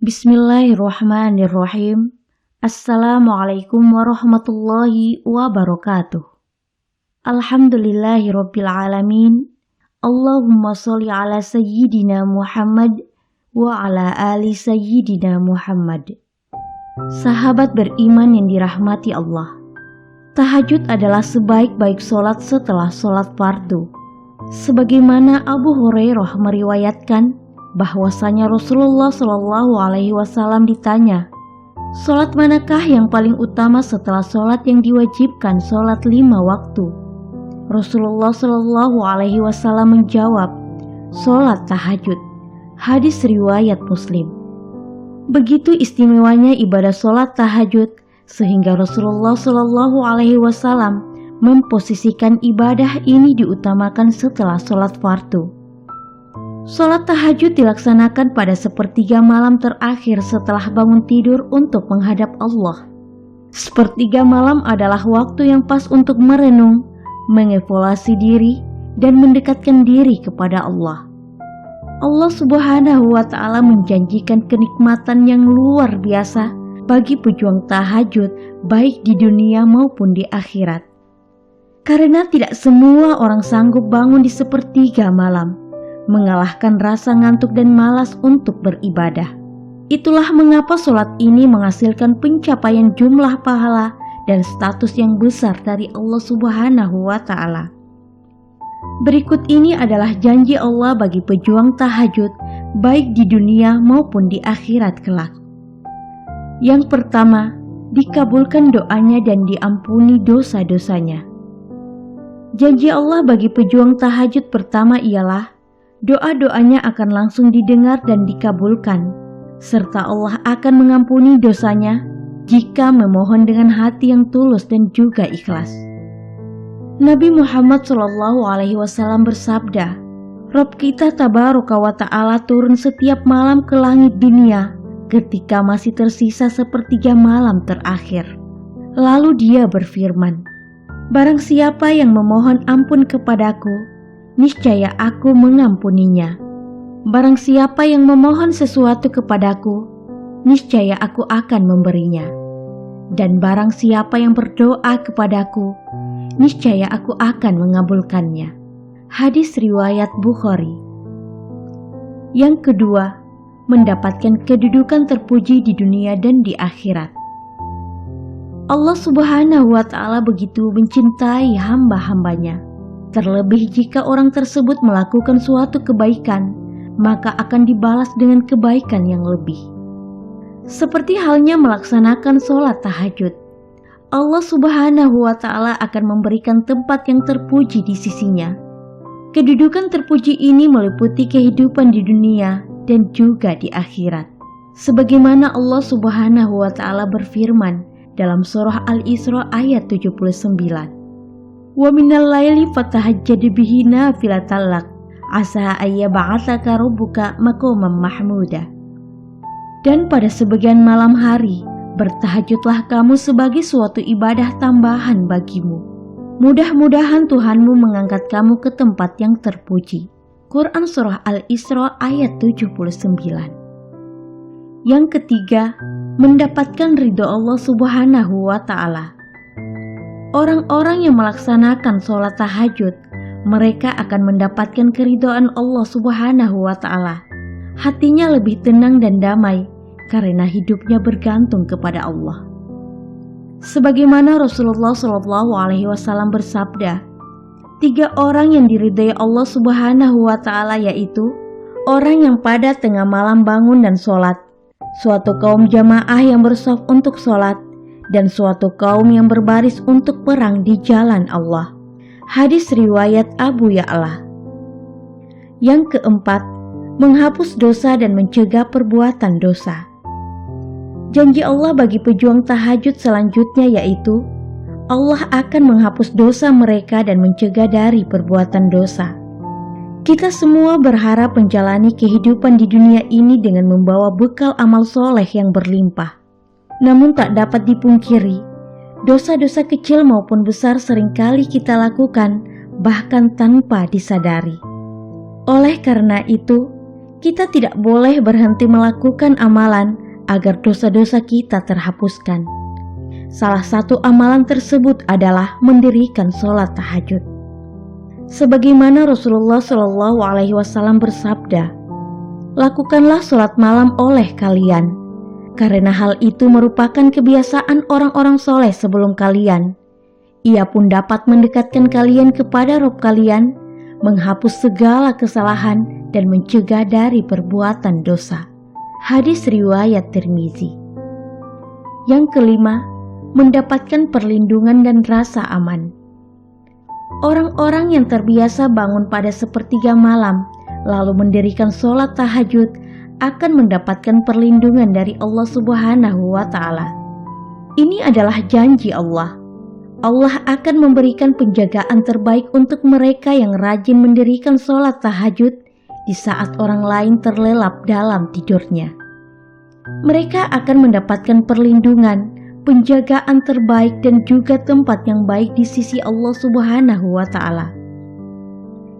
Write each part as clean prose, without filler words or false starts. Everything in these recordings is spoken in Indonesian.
Bismillahirrahmanirrahim. Assalamualaikum warahmatullahi wabarakatuh. Alhamdulillahirabbil alamin. Allahumma sholli ala sayyidina Muhammad wa ala ali sayyidina Muhammad. Sahabat beriman yang dirahmati Allah, tahajud adalah sebaik-baik sholat setelah sholat fardu. Sebagaimana Abu Hurairah meriwayatkan bahwasanya Rasulullah Shallallahu Alaihi Wasallam ditanya, sholat manakah yang paling utama setelah sholat yang diwajibkan, sholat 5 waktu? Rasulullah Shallallahu Alaihi Wasallam menjawab, sholat tahajud. Hadis riwayat Muslim. Begitu istimewanya ibadah sholat tahajud sehingga Rasulullah Shallallahu Alaihi Wasallam memposisikan ibadah ini diutamakan setelah sholat fardu. Sholat tahajud dilaksanakan pada sepertiga malam terakhir setelah bangun tidur untuk menghadap Allah. Sepertiga malam adalah waktu yang pas untuk merenung, mengevaluasi diri, dan mendekatkan diri kepada Allah. Allah Subhanahu wa Ta'ala menjanjikan kenikmatan yang luar biasa bagi pejuang tahajud, baik di dunia maupun di akhirat. Karena tidak semua orang sanggup bangun di sepertiga malam, mengalahkan rasa ngantuk dan malas untuk beribadah. Itulah mengapa sholat ini menghasilkan pencapaian jumlah pahala dan status yang besar dari Allah Subhanahu wa Ta'ala. Berikut ini adalah janji Allah bagi pejuang tahajud, baik di dunia maupun di akhirat kelak. Yang pertama, dikabulkan doanya dan diampuni dosa-dosanya. Janji Allah bagi pejuang tahajud pertama ialah doa-doanya akan langsung didengar dan dikabulkan, serta Allah akan mengampuni dosanya jika memohon dengan hati yang tulus dan juga ikhlas. Nabi Muhammad SAW bersabda, Rabb kita Tabaraka wa Ta'ala turun setiap malam ke langit dunia ketika masih tersisa sepertiga malam terakhir. Lalu dia berfirman, barang siapa yang memohon ampun kepadaku, niscaya aku mengampuninya. Barang siapa yang memohon sesuatu kepadaku, niscaya aku akan memberinya. Dan barang siapa yang berdoa kepadaku, niscaya aku akan mengabulkannya. Hadis riwayat Bukhari. Yang kedua, mendapatkan kedudukan terpuji di dunia dan di akhirat. Allah Subhanahu wa Ta'ala begitu mencintai hamba-hambanya. Terlebih jika orang tersebut melakukan suatu kebaikan, maka akan dibalas dengan kebaikan yang lebih. Seperti halnya melaksanakan sholat tahajud, Allah Subhanahu wa Ta'ala akan memberikan tempat yang terpuji di sisinya. Kedudukan terpuji ini meliputi kehidupan di dunia dan juga di akhirat. Sebagaimana Allah Subhanahu wa Ta'ala berfirman dalam surah Al-Isra ayat 79. Wa minal laili fatahajjad bihi nafilatan lak asa ayyab'atsaka rabbuka maqaman mahmuda. Dan pada sebagian malam hari bertahajudlah kamu sebagai suatu ibadah tambahan bagimu. Mudah-mudahan Tuhanmu mengangkat kamu ke tempat yang terpuji. Quran surah Al-Isra ayat 79. Yang ketiga, mendapatkan ridho Allah Subhanahu wa Ta'ala. Orang-orang yang melaksanakan sholat tahajud, mereka akan mendapatkan keridhaan Allah Subhanahu wa Ta'ala. Hatinya lebih tenang dan damai karena hidupnya bergantung kepada Allah. Sebagaimana Rasulullah SAW bersabda, 3 orang yang diridhai Allah Subhanahu wa Ta'ala yaitu orang yang pada tengah malam bangun dan sholat, suatu kaum jamaah yang bersaf untuk sholat, dan suatu kaum yang berbaris untuk perang di jalan Allah. Hadis riwayat Abu Ya'la. Yang keempat, menghapus dosa dan mencegah perbuatan dosa. Janji Allah bagi pejuang tahajud selanjutnya yaitu Allah akan menghapus dosa mereka dan mencegah dari perbuatan dosa. Kita semua berharap menjalani kehidupan di dunia ini dengan membawa bekal amal soleh yang berlimpah. Namun tak dapat dipungkiri, dosa-dosa kecil maupun besar seringkali kita lakukan bahkan tanpa disadari. Oleh karena itu, Kita tidak boleh berhenti melakukan amalan agar dosa-dosa kita terhapuskan. Salah satu amalan tersebut adalah mendirikan sholat tahajud. Sebagaimana Rasulullah Shallallahu Alaihi Wasallam bersabda, "Lakukanlah sholat malam oleh kalian, karena hal itu merupakan kebiasaan orang-orang soleh sebelum kalian. Ia pun dapat mendekatkan kalian kepada Rabb kalian, menghapus segala kesalahan dan mencegah dari perbuatan dosa." Hadis riwayat Tirmizi. Yang kelima, mendapatkan perlindungan dan rasa aman. Orang-orang yang terbiasa bangun pada sepertiga malam lalu mendirikan sholat tahajud akan mendapatkan perlindungan dari Allah Subhanahu wa Ta'ala. Ini adalah janji Allah. Allah akan memberikan penjagaan terbaik untuk mereka yang rajin mendirikan sholat tahajud di saat orang lain terlelap dalam tidurnya. Mereka akan mendapatkan perlindungan, penjagaan terbaik dan juga tempat yang baik di sisi Allah Subhanahu wa Ta'ala.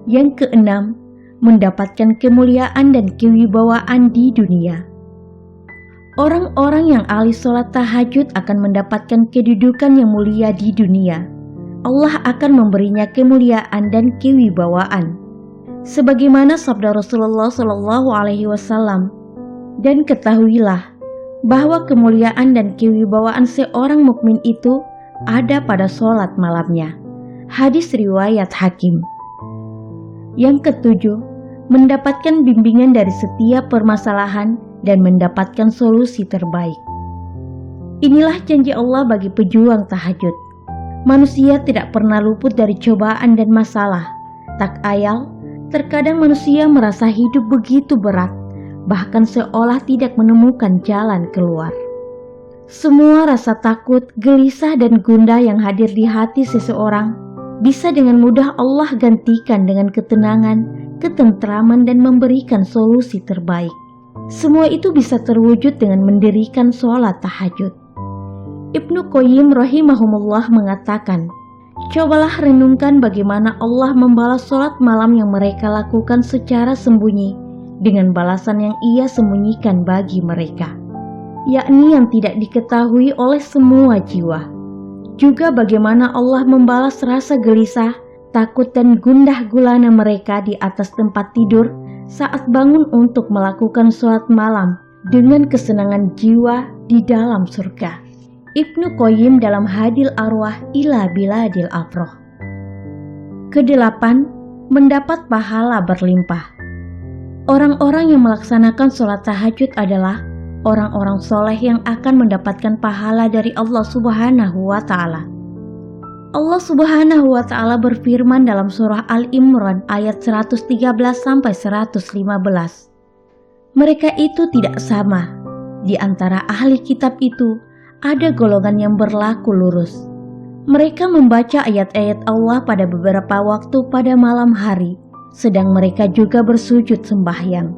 Yang keenam, mendapatkan kemuliaan dan kewibawaan di dunia. Orang-orang yang ahli sholat tahajud akan mendapatkan kedudukan yang mulia di dunia. Allah akan memberinya kemuliaan dan kewibawaan. Sebagaimana sabda Rasulullah Shallallahu Alaihi Wasallam, "Dan ketahuilah bahwa kemuliaan dan kewibawaan seorang mukmin itu ada pada sholat malamnya." Hadis riwayat Hakim. Yang ketujuh, mendapatkan bimbingan dari setiap permasalahan dan mendapatkan solusi terbaik. Inilah janji Allah bagi pejuang tahajud. Manusia tidak pernah luput dari cobaan dan masalah. Tak ayal, terkadang manusia merasa hidup begitu berat, bahkan seolah tidak menemukan jalan keluar. Semua rasa takut, gelisah, dan gundah yang hadir di hati seseorang bisa dengan mudah Allah gantikan dengan ketenangan, ketentraman, dan memberikan solusi terbaik. Semua itu bisa terwujud dengan mendirikan sholat tahajud. Ibnu Qayyim rahimahumullah mengatakan, "Cobalah renungkan bagaimana Allah membalas sholat malam yang mereka lakukan secara sembunyi dengan balasan yang Ia sembunyikan bagi mereka, yakni yang tidak diketahui oleh semua jiwa. Juga bagaimana Allah membalas rasa gelisah, takut dan gundah gulana mereka di atas tempat tidur saat bangun untuk melakukan sholat malam dengan kesenangan jiwa di dalam surga." Ibnu Qayyim dalam Hadil Arwah ila Biladil Afroh. Kedelapan, mendapat pahala berlimpah. Orang-orang yang melaksanakan sholat tahajud adalah orang-orang soleh yang akan mendapatkan pahala dari Allah Subhanahu wa Ta'ala. Allah Subhanahu wa Ta'ala berfirman dalam surah Al-Imran ayat 113-115. Mereka itu tidak sama. Di antara ahli kitab itu ada golongan yang berlaku lurus. Mereka membaca ayat-ayat Allah pada beberapa waktu pada malam hari, sedang mereka juga bersujud sembahyang.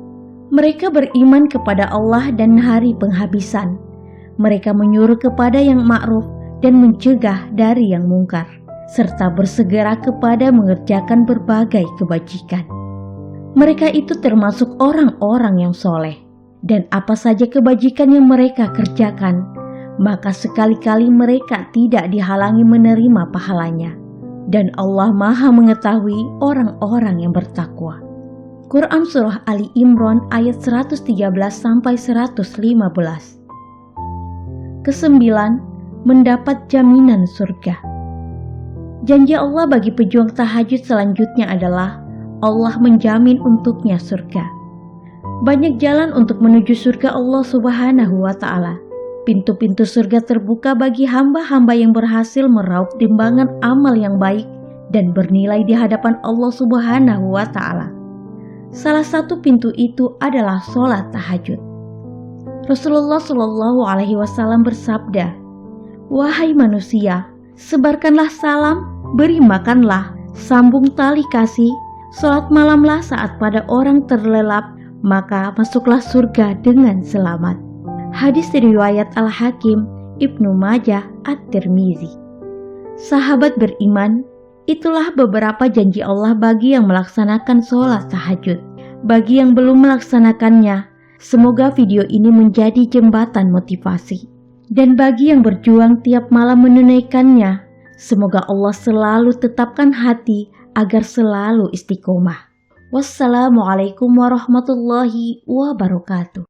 Mereka beriman kepada Allah dan hari penghabisan. Mereka menyuruh kepada yang ma'ruf dan mencegah dari yang mungkar, serta bersegera kepada mengerjakan berbagai kebajikan. Mereka itu termasuk orang-orang yang soleh, dan apa saja kebajikan yang mereka kerjakan, maka sekali-kali mereka tidak dihalangi menerima pahalanya. Dan Allah Maha mengetahui orang-orang yang bertakwa. Quran Surah Ali Imran ayat 113-115. Kesembilan, mendapat jaminan surga. Janji Allah bagi pejuang tahajud selanjutnya adalah Allah menjamin untuknya surga. Banyak jalan untuk menuju surga Allah Subhanahu wa Ta'ala. Pintu-pintu surga terbuka bagi hamba-hamba yang berhasil meraup timbangan amal yang baik dan bernilai di hadapan Allah Subhanahu wa Ta'ala. Salah satu pintu itu adalah sholat tahajud. Rasulullah Shallallahu Alaihi Wasallam bersabda, "Wahai manusia, sebarkanlah salam, beri makanlah, sambung tali kasih, sholat malamlah saat pada orang terlelap, maka masuklah surga dengan selamat." Hadis riwayat Al-Hakim, Ibnu Majah, At-Tirmizi. Sahabat beriman, itulah beberapa janji Allah bagi yang melaksanakan sholat tahajud. Bagi yang belum melaksanakannya, semoga video ini menjadi jembatan motivasi. Dan bagi yang berjuang tiap malam menunaikannya, semoga Allah selalu tetapkan hati agar selalu istiqomah. Wassalamualaikum warahmatullahi wabarakatuh.